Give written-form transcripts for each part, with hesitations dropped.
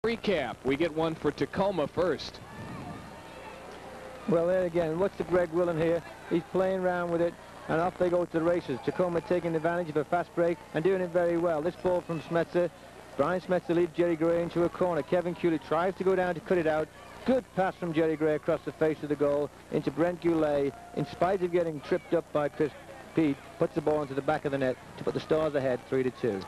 Recap. We get one for Tacoma first. Well, there again, what's the Greg Willen here? He's playing around with it, and off they go to the races. Tacoma taking advantage of a fast break and doing it very well. This ball from Smetzer. Brian Smetzer leads Jerry Gray into a corner. Kevin Cooley tries to go down to cut it out. Good pass from Jerry Gray across the face of the goal into Brent Goulet. In spite of getting tripped up by Chris Pete, puts the ball into the back of the net to put the Stars ahead 3-2.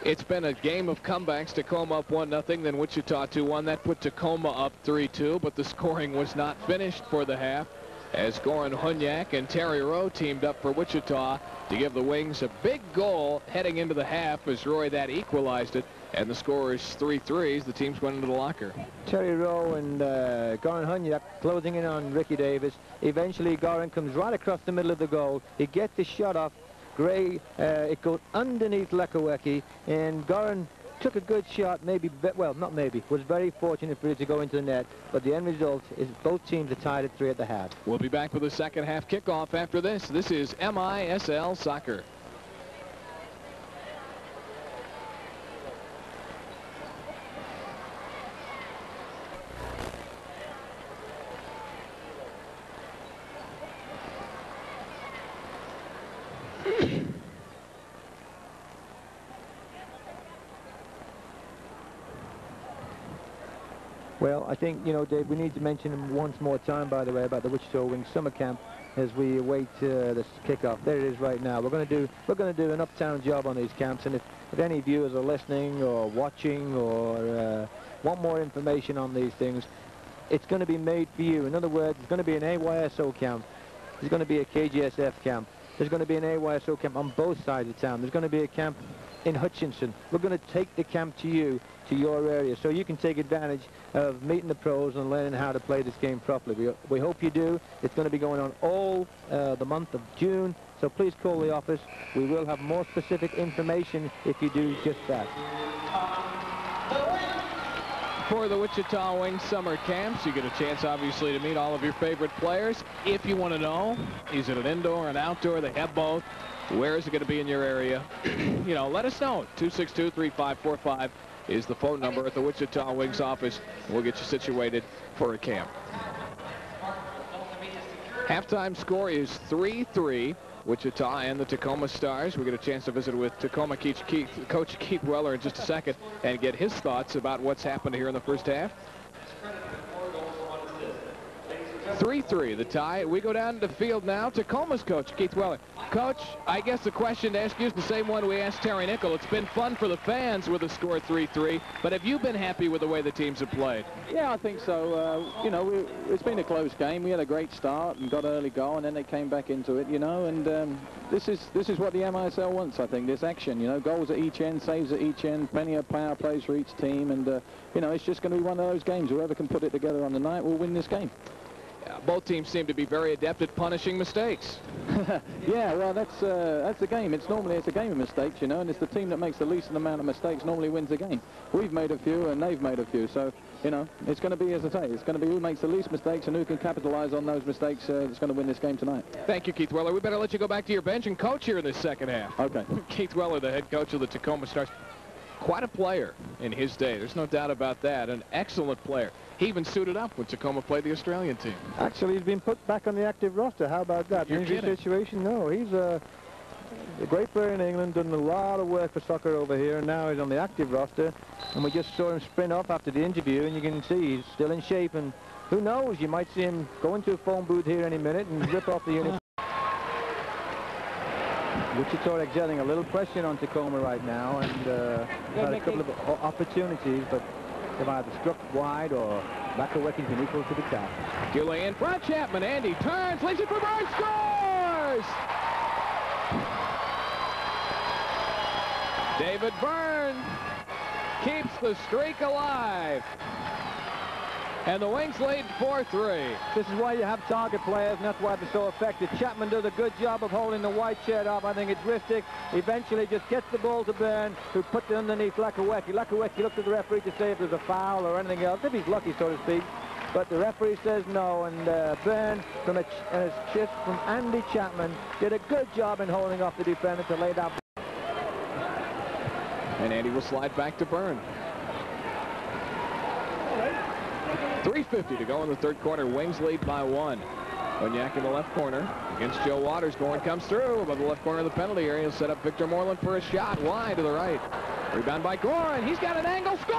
It's been a game of comebacks. Tacoma up 1-0, then Wichita 2-1. That put Tacoma up 3-2, but the scoring was not finished for the half as Goran, Hunjak, and Terry Rowe teamed up for Wichita to give the Wings a big goal heading into the half as Roy that equalized it, and the score is 3-3 as the teams went into the locker. Terry Rowe and Goran Hunjak closing in on Ricky Davis. Eventually, Goran comes right across the middle of the goal. He gets the shot off Gray. It goes underneath Lekowecki, and Goran took a good shot, was very fortunate for it to go into the net, but the end result is both teams are tied at 3 at the half. We'll be back with the second half kickoff after this. This is MISL Soccer. Well, I think, you know, Dave, we need to mention him once more time, by the way, about the Wichita Wings summer camp as we await this kickoff. There it is right now. We're going to do an uptown job on these camps, and if any viewers are listening or watching or want more information on these things, it's going to be made for you. In other words, it's going to be an AYSO camp. There's going to be a KGSF camp. There's going to be an AYSO camp on both sides of town. There's going to be a camp in Hutchinson. We're going to take the camp to you, to your area, so you can take advantage of meeting the pros and learning how to play this game properly. We hope you do. It's going to be going on all the month of June, so please call the office. We will have more specific information if you do just that. For the Wichita Wings summer camps, you get a chance, obviously, to meet all of your favorite players. If you want to know, is it an indoor, an outdoor? They have both. Where is it going to be in your area? You know, let us know. 262-3545 is the phone number at the Wichita Wings office. We'll get you situated for a camp. Halftime score is 3-3. Wichita and the Tacoma Stars. We get a chance to visit with Tacoma coach Keith Weller in just a second and get his thoughts about what's happened here in the first half. 3-3, the tie. We go down to the field now. Tacoma's coach, Keith Weller. Coach, I guess the question to ask you is the same one we asked Terry Nickel. It's been fun for the fans with a score 3-3, but have you been happy with the way the teams have played? Yeah, I think so. You know, it's been a close game. We had a great start and got an early goal, and then they came back into it, you know, and this is what the MISL wants, I think, this action, you know, goals at each end, saves at each end, plenty of power plays for each team, and, you know, it's just going to be one of those games. Whoever can put it together on the night will win this game. Both teams seem to be very adept at punishing mistakes. Yeah, well, that's the game. It's a game of mistakes, you know, and it's the team that makes the least amount of mistakes normally wins the game. We've made a few, and they've made a few. So, you know, it's going to be, as I say, it's going to be who makes the least mistakes and who can capitalize on those mistakes that's going to win this game tonight. Thank you, Keith Weller. We better let you go back to your bench and coach here in this second half. Okay. Keith Weller, the head coach of the Tacoma Stars. Quite a player in his day. There's no doubt about that. An excellent player. He even suited up when Tacoma played the Australian team. Actually, he's been put back on the active roster. How about that? You're Injury kidding. situation? No, he's a great player in England, done a lot of work for soccer over here, and now he's on the active roster. And we just saw him sprint off after the interview, and you can see he's still in shape. And who knows, you might see him go into a phone booth here any minute and rip off the uniform. Wichita exerting a little pressure on Tacoma right now, and had a couple of opportunities, but they've either struck wide or Lekowecki's been equal to the task. Goulet in front, Chapman. Andy turns, leaves it for Byrne, scores! David Byrne keeps the streak alive. And the Wings lead 4-3. This is why you have target players, and that's why they're so effective. Chapman does a good job of holding the white shirt up. I think it's Ristic. Eventually just gets the ball to Byrne, who puts it underneath Lekowecki. Lekowecki looked at the referee to say if there's a foul or anything else, if he's lucky, so to speak. But the referee says no, and Byrne, from a shift from Andy Chapman, did a good job in holding off the defender to lay down. And Andy will slide back to Byrne. 3:50 to go in the third quarter. Wings lead by 1. Hunjak in the left corner against Joe Waters. Goran comes through above the left corner of the penalty area. He'll set up Victor Moreland for a shot wide to the right. Rebound by Goran. He's got an angle. Score!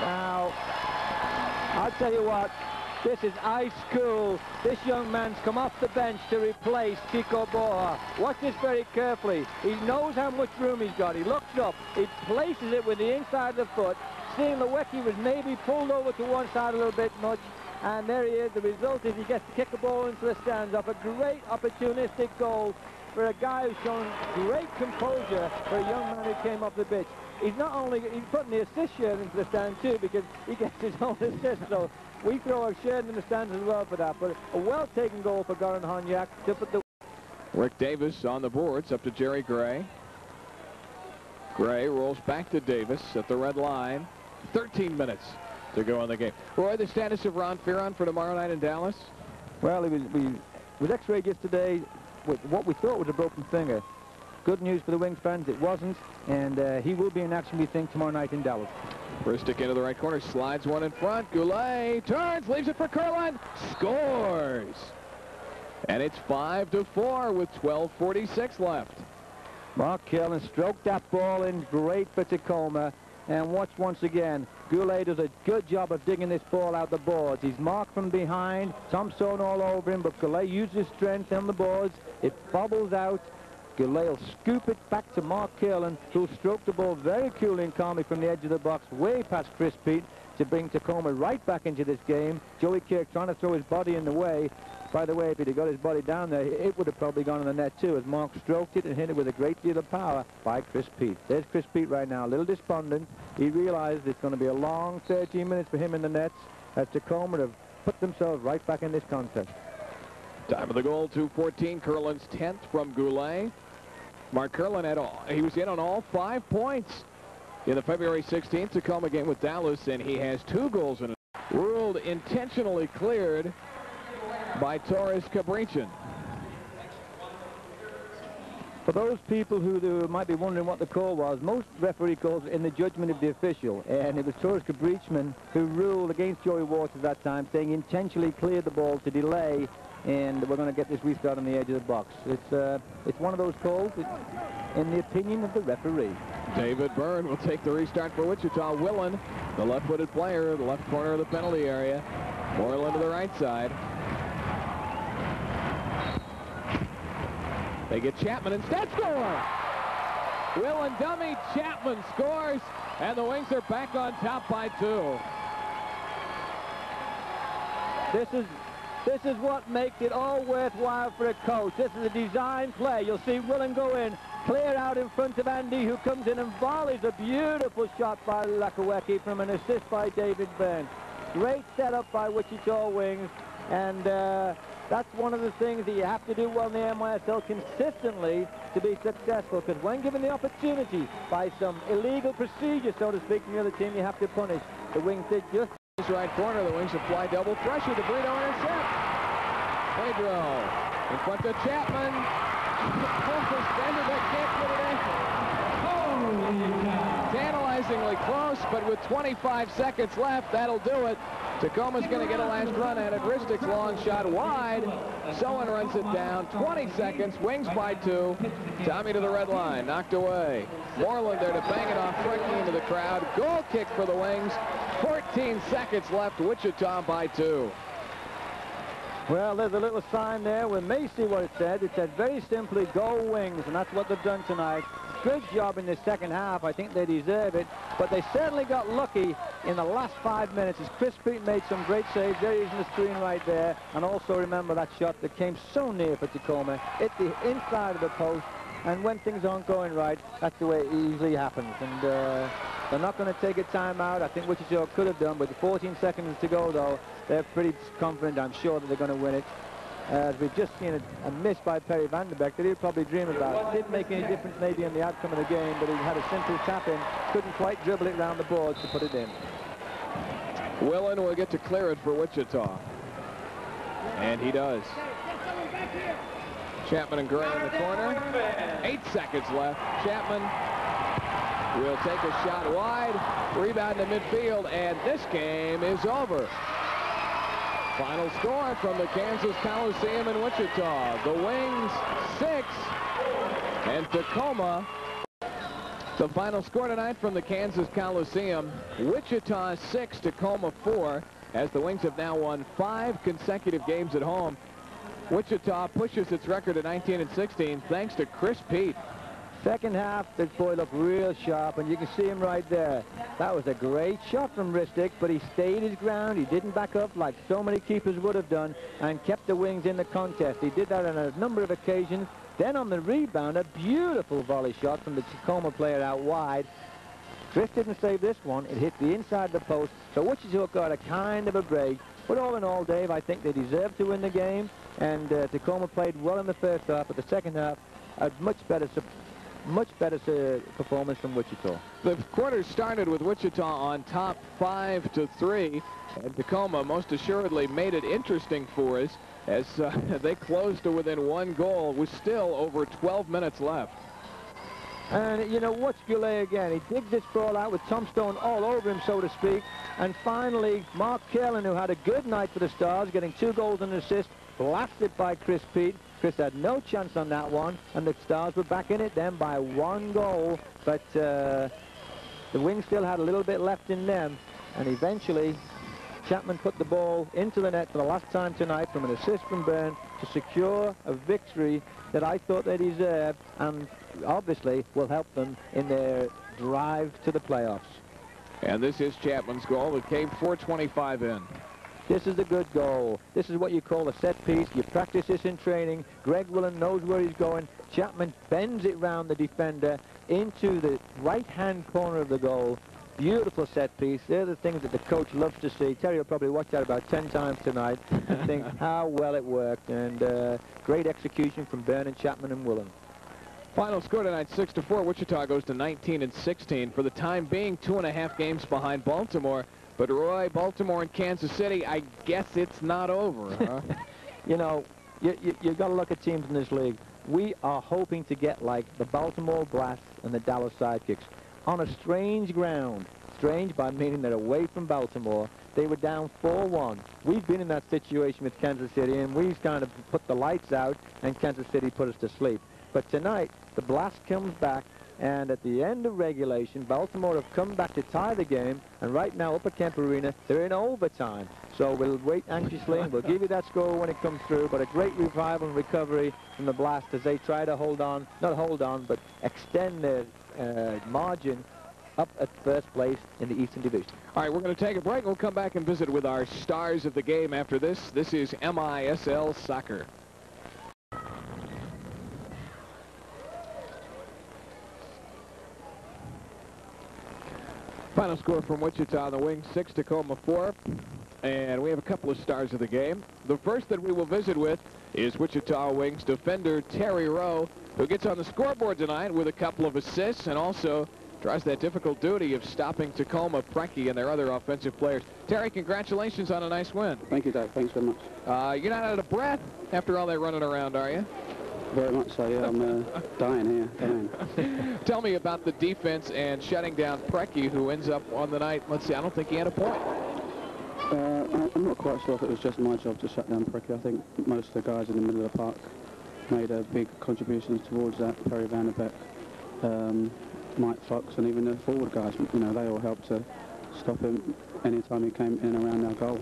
Now, I'll tell you what, this is ice cool. This young man's come off the bench to replace Chico Boja. Watch this very carefully. He knows how much room he's got. He looks up. He places it with the inside of the foot. Seeing Lewicki was maybe pulled over to one side a little bit much. And there he is. The result is he gets to kick the ball into the stands off a great opportunistic goal for a guy who's shown great composure for a young man who came off the pitch. He's not only, he's putting the assist shirt into the stand too, because he gets his own assist. So we throw our shirt in the stands as well for that. But a well-taken goal for Goran Hunjak to put the... Rick Davis on the boards, up to Jerry Gray. Gray rolls back to Davis at the red line. 13 minutes to go in the game. Roy, the status of Ron Fearon for tomorrow night in Dallas? Well, he was x-rayed yesterday with what we thought was a broken finger. Good news for the Wings fans, it wasn't, and he will be in action, we think, tomorrow night in Dallas. First stick into the right corner, slides one in front. Goulet turns, leaves it for Kurland, scores! And it's 5-4 with 12:46 left. Mark Kurland stroked that ball in, great for Tacoma. And watch once again, Goulet does a good job of digging this ball out the boards. He's marked from behind, Thompson all over him, but Goulet uses strength on the boards. It bobbles out. Goulet will scoop it back to Mark Kurland, who'll stroke the ball very coolly and calmly from the edge of the box, way past Chris Pete, to bring Tacoma right back into this game. Joey Kirk trying to throw his body in the way. By the way, if he'd have got his body down there, it would have probably gone in the net too, as Mark stroked it and hit it with a great deal of power by Chris Pete. There's Chris Pete right now, a little despondent. He realized it's going to be a long 13 minutes for him in the nets, as Tacoma have put themselves right back in this contest. Time of the goal, 2:14. Kurland's 10th from Goulet. Mark Kurland he was in on all 5 points in the February 16th Tacoma game with Dallas, and he has 2 goals in it. Ruled intentionally cleared by Torres Cabrichin. For those people who might be wondering what the call was, most referee calls in the judgment of the official, and it was Torres Cabrichin who ruled against Joey Waters at that time, saying he intentionally cleared the ball to delay, and we're going to get this restart on the edge of the box. It's one of those calls, in the opinion of the referee. David Byrne will take the restart for Wichita. Willen, the left-footed player, the left corner of the penalty area. Moreland to the right side. They get Chapman instead, score! Willen dummy, Chapman scores, and the Wings are back on top by 2. This is what makes it all worthwhile for a coach. This is a design play. You'll see Willen go in, clear out in front of Andy, who comes in and volleys a beautiful shot by Lakawecki from an assist by David Byrne. Great setup by Wichita Wings, and that's one of the things that you have to do well in the MISL consistently to be successful, because when given the opportunity by some illegal procedure, so to speak, from the other team, you have to punish. The Wings did just... This right corner, the Wings apply double pressure. De Brito intercept. Pedro in front of Chapman. Suspended, but can't put it in. Tantalizingly close, but with 25 seconds left, that'll do it. Tacoma's going to get a last run at it. Ristic's long shot wide. Soen runs it down. 20 seconds. Wings by 2. Tommy to the red line. Knocked away. Moreland there to bang it off quickly into the crowd. Goal kick for the Wings. 14 seconds left. Wichita by 2. Well, there's a little sign there. We may see what it said. It said very simply, "Go Wings," and that's what they've done tonight. Good job in the second half. I think they deserve it, but they certainly got lucky in the last 5 minutes as Chris Pete made some great saves. There he is in the screen right there, and also remember that shot that came so near for Tacoma. Hit the inside of the post, and when things aren't going right, that's the way it usually happens. And they're not going to take a timeout. I think Wichita could have done, but with 14 seconds to go, though, they're pretty confident, I'm sure, that they're going to win it. As we've just seen a miss by Perry Vanderbeck that he'll probably dream about. It didn't make any difference maybe in the outcome of the game, but he had a simple tap in, couldn't quite dribble it around the boards to put it in. Willen will get to clear it for Wichita. And he does. Chapman and Gray in the corner. 8 seconds left. Chapman will take a shot wide. Rebound to midfield, and this game is over. Final score from the Kansas Coliseum in Wichita. The Wings 6 and Tacoma. The final score tonight from the Kansas Coliseum. Wichita 6, Tacoma 4, as the Wings have now won 5 consecutive games at home. Wichita pushes its record to 19-16 thanks to Chris Pete. Second half, this boy looked real sharp, and you can see him right there. That was a great shot from Ristic, but he stayed his ground. He didn't back up like so many keepers would have done and kept the Wings in the contest. He did that on a number of occasions. Then on the rebound, a beautiful volley shot from the Tacoma player out wide. Chris didn't save this one. It hit the inside of the post, so Wichita got a kind of a break. But all in all, Dave, I think they deserved to win the game, and Tacoma played well in the first half, but the second half, a much better performance from Wichita. The quarter started with Wichita on top 5-3, and Tacoma most assuredly made it interesting for us as they closed to within 1 goal with still over 12 minutes left. And, you know, watch Goulet again. He digs this ball out with Tom Stone all over him, so to speak. And finally, Mark Kerlin, who had a good night for the Stars, getting 2 goals and an assist, blasted by Chris Pete. Chris had no chance on that one, and the Stars were back in it then by 1 goal. But the Wings still had a little bit left in them, and eventually Chapman put the ball into the net for the last time tonight from an assist from Byrne to secure a victory that I thought they deserved, and obviously will help them in their drive to the playoffs. And this is Chapman's goal. It came 4:25 in. This is a good goal. This is what you call a set piece. You practice this in training. Greg Willen knows where he's going. Chapman bends it round the defender into the right-hand corner of the goal. Beautiful set piece. They're the things that the coach loves to see. Terry will probably watch that about 10 times tonight and think how well it worked. And great execution from Byrne and Chapman and Willen. Final score tonight, 6-4. Wichita goes to 19-16. For the time being, 2.5 games behind Baltimore. But Roy, Baltimore and Kansas City, I guess it's not over, huh? You know, you've got to look at teams in this league. We are hoping to get like the Baltimore Blasts and the Dallas Sidekicks on a strange ground. Strange by meaning they're away from Baltimore. They were down 4-1. We've been in that situation with Kansas City, and we've kind of put the lights out, and Kansas City put us to sleep. But tonight, the Blast comes back, and at the end of regulation, Baltimore have come back to tie the game, and right now up at Kemp Arena, they're in overtime. So we'll wait anxiously, and we'll give you that score when it comes through, but a great revival and recovery from the Blast as they try to hold on, not hold on, but extend their margin up at first place in the Eastern Division. All right, we're going to take a break. We'll come back and visit with our stars of the game after this. This is MISL Soccer. Final score from Wichita, the Wings 6, Tacoma 4. And we have a couple of stars of the game. The first that we will visit with is Wichita Wings defender Terry Rowe, who gets on the scoreboard tonight with a couple of assists and also tries that difficult duty of stopping Tacoma, Preki, and their other offensive players. Terry, congratulations on a nice win. Thank you, Dave. Thanks very much. You're not out of breath after all that running around, are you? Very much so, yeah. I'm dying here, dying. Tell me about the defense and shutting down Preki, who ends up on the night. Let's see, I don't think he had a point. I'm not quite sure if it was just my job to shut down Preki. I think most of the guys in the middle of the park made big contributions towards that. Perry Vanderbeck, Mike Fox, and even the forward guys, you know, they all helped to stop him anytime he came in and around our goal.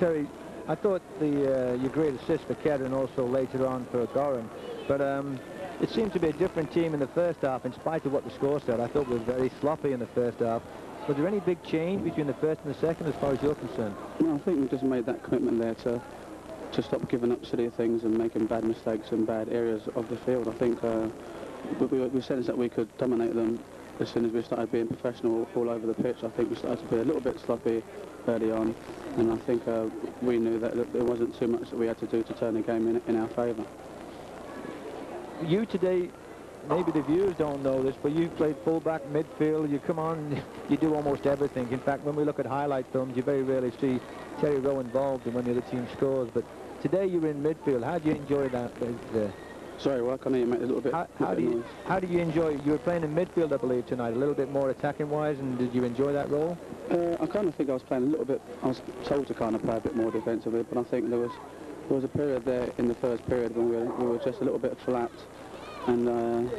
Terry, I thought your great assist for Kedron also later on for Goran, but it seemed to be a different team in the first half in spite of what the score said. I thought we were very sloppy in the first half. Was there any big change between the first and the second as far as you're concerned? Well, I think we just made that commitment there to stop giving up silly things and making bad mistakes in bad areas of the field. I think we sensed that we could dominate them as soon as we started being professional all over the pitch. I think we started to be a little bit sloppy early on, and I think we knew that there wasn't too much that we had to do to turn the game in our favour. You today, maybe the viewers don't know this, but you played fullback, midfield, you come on, you do almost everything. In fact, when we look at highlight films, you very rarely see Terry Rowe involved in when the other team scores, but today you were in midfield. How do you enjoy that? Sorry, well, I know you make a little bit. How do you enjoy? You were playing in midfield, I believe, tonight, a little bit more attacking-wise, and did you enjoy that role? I kind of think I was playing a little bit. I was told to kind of play a bit more defensively, but I think there was a period there in the first period when we were just a little bit flat, and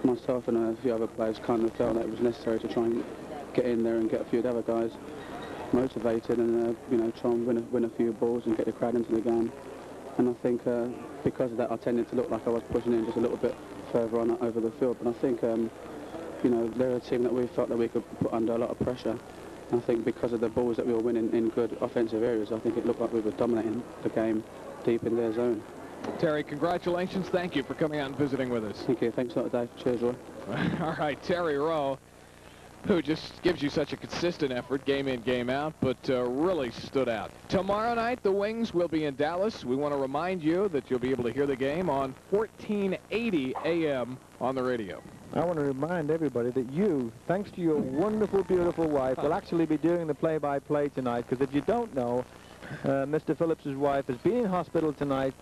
myself and a few other players kind of felt that it was necessary to try and get in there and get a few of the other guys motivated and you know, try and win a few balls and get the crowd into the game. And I think because of that, I tended to look like I was pushing in just a little bit further on over the field. But I think, you know, they're a team that we felt that we could put under a lot of pressure. And I think because of the balls that we were winning in good offensive areas, I think it looked like we were dominating the game deep in their zone. Terry, congratulations. Thank you for coming out and visiting with us. Thank you. Thanks a lot, Dave. Cheers, Roy. All right, Terry Rowe, who just gives you such a consistent effort, game in, game out, but really stood out. Tomorrow night, the Wings will be in Dallas. We want to remind you that you'll be able to hear the game on 1480 AM on the radio. I want to remind everybody that you, thanks to your wonderful, beautiful wife, will actually be doing the play-by-play tonight, because if you don't know, Mr. Phillips' wife has been in hospital tonight.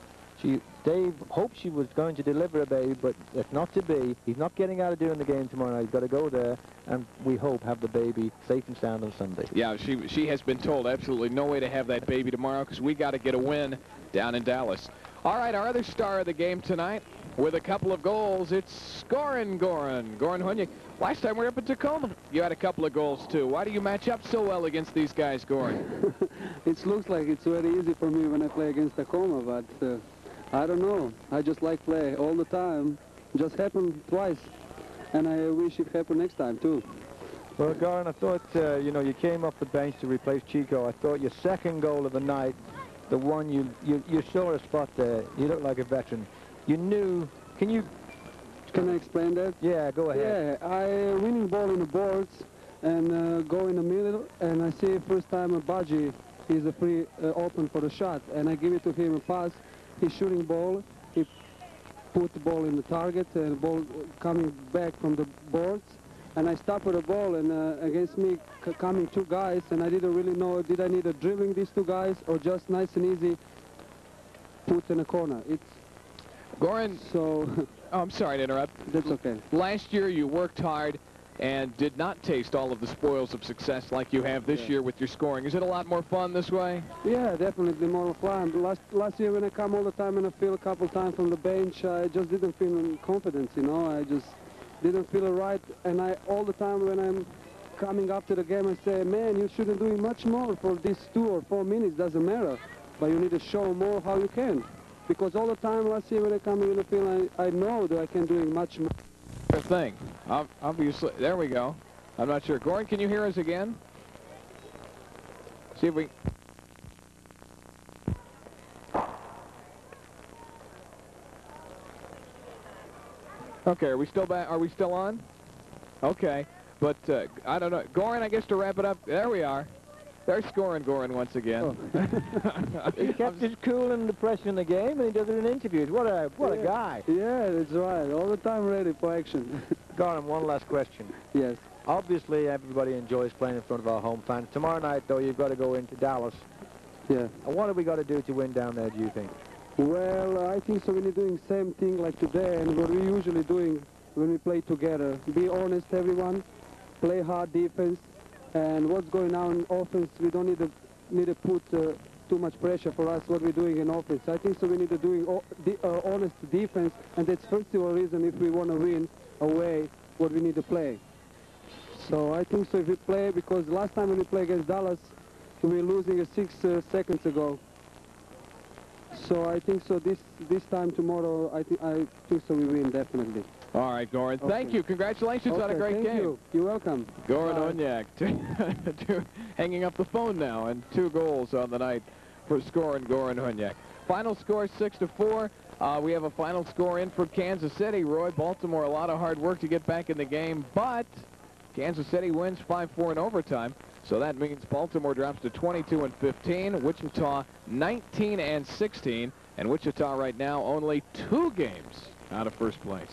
Dave hoped she was going to deliver a baby, but it's not to be. He's not getting out of doing the game tomorrow night. He's got to go there, and we hope have the baby safe and sound on Sunday. Yeah, she has been told absolutely no way to have that baby tomorrow, because we got to get a win down in Dallas. All right, our other star of the game tonight, with a couple of goals, it's Goran Hunjak. Last time we were up in Tacoma, you had a couple of goals too. Why do you match up so well against these guys, Goran? It looks like it's very easy for me when I play against Tacoma, but I don't know. I just like play all the time. Just happened twice, and I wish it happened next time too. Well, Goran, I thought, you know, you came off the bench to replace Chico. I thought your second goal of the night, the one you saw a spot there. You look like a veteran. You knew. Can I explain that? Yeah, go ahead. Yeah, I winning ball in the boards and go in the middle, and I see first time a Baji is a free open for the shot, and I give it to him a pass. He's shooting ball. He put the ball in the target, and the ball coming back from the boards, and I stop with the ball, and against me coming two guys, and I didn't really know, did I need a dribbling these two guys or just nice and easy put in a corner. It's Goran, so oh, I'm sorry to interrupt. That's okay. Last year you worked hard and did not taste all of the spoils of success like you have this year with your scoring. Is it a lot more fun this way? Yeah, definitely more fun. Last year when I come all the time in the field a couple times from the bench, I just didn't feel confidence, you know. I just didn't feel it right. And all the time when I'm coming up to the game, I say, man, you shouldn't do much more for these 2 or 4 minutes, doesn't matter. But you need to show more how you can. Because all the time last year when I come in the field, I know that I can do much more. Thing. Obviously, there we go. I'm not sure. Goran, can you hear us again? See if we... Okay, are we still back? Are we still on? Okay, but I don't know. Goran, I guess to wrap it up, there we are. They're scoring Goran once again. Oh. He kept his cool under the pressure in the game, and he does it in interviews. What a guy. Yeah, that's right. All the time ready for action. Goran, one last question. Yes. Obviously, everybody enjoys playing in front of our home fans. Tomorrow night, though, you've got to go into Dallas. Yeah. And what have we got to do to win down there, do you think? Well, I think so. We're doing same thing like today, and what we're usually doing when we play together. Be honest, everyone. Play hard defense. And what's going on in offense, we don't need to put too much pressure for us what we're doing in offense. I think so we need to do honest defense, and that's first of all reason if we want to win away what we need to play. So I think so if we play, because last time when we played against Dallas, we were losing 6 seconds ago. So I think so this time tomorrow, I think so we win definitely. All right, Goran. Okay. Thank you. Congratulations on a great game. You. You're welcome. Goran Hunjak hanging up the phone now, and 2 goals on the night for scoring Goran Hunjak. Final score 6-4. We have a final score in for Kansas City. Roy, Baltimore, a lot of hard work to get back in the game, but Kansas City wins 5-4 in overtime. So that means Baltimore drops to 22-15, Wichita 19-16, and Wichita right now only 2 games out of first place.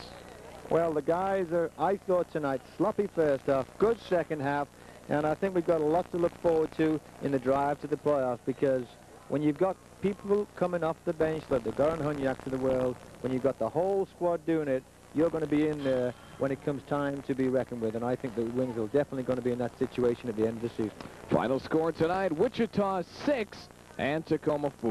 Well, the guys are, I thought tonight, sloppy first half, good second half, and I think we've got a lot to look forward to in the drive to the playoffs, because when you've got people coming off the bench like the Goran Hunjaks of the world, when you've got the whole squad doing it, you're going to be in there when it comes time to be reckoned with. And I think the Wings are definitely going to be in that situation at the end of the season. Final score tonight, Wichita 6 and Tacoma 4.